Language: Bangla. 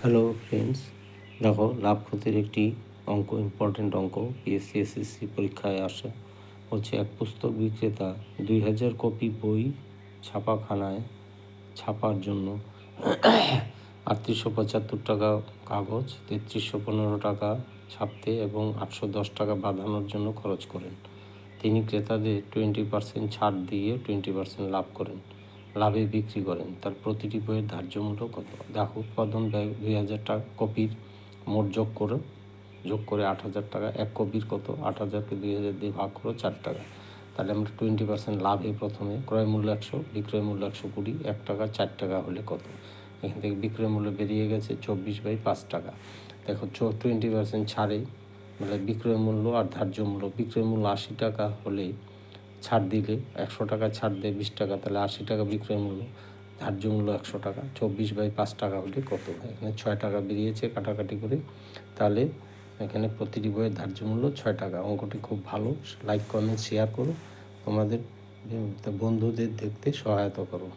হ্যালো ফ্রেন্ডস, দেখো লাভ ক্ষতির একটি অঙ্ক, ইম্পর্টেন্ট অঙ্ক, পিএসসি এসএসসি পরীক্ষায় আসে। হচ্ছে এক পুস্তক বিক্রেতা 2000 কপি বই ছাপাখানায় ছাপার জন্য 3875 টাকা কাগজ, 3315 টাকা ছাপতে এবং 810 টাকা বাঁধানোর জন্য খরচ করেন। তিনি ক্রেতাদের 20% ছাড় দিয়ে 20% লাভ করেন, লাভে বিক্রি করেন। তার প্রতিটি বইয়ের ধার্য মূল্য কত? দেখো, উৎপাদন ব্যয় 2000 টাকা, কপির মোট যোগ করে 8000 টাকা। এক কপির কত? 8000কে 2000 দিয়ে ভাগ করো, 4 টাকা। তাহলে আমরা 20% লাভে প্রথমে ক্রয় মূল্য 100, বিক্রয় মূল্য 120, 1 টাকা 4 টাকা হলে কত? এখান থেকে বিক্রয় মূল্য বেরিয়ে গেছে 24/5 টাকা। দেখো 20% ছাড়ে, মানে বিক্রয় মূল্য আর ধার্য মূল্য। বিক্রয় মূল্য 80 টাকা হলে ছাড় দিলে 100 টাকা ছাড় দেয় 20 টাকা, তাহলে 80 টাকা বিক্রয় মূল্য, ধার্য মূল্য 100 টাকা। 24/5 টাকা হলে কত হয়? এখানে 6 টাকা বেরিয়েছে কাটাকাটি করে। তাহলে এখানে প্রতিটি বইয়ের ধার্য মূল্য 6 টাকা। অঙ্কটি খুব ভালো। লাইক, কমেন্ট, শেয়ার করো, তোমাদের বন্ধুদের দেখতে সহায়তা করো।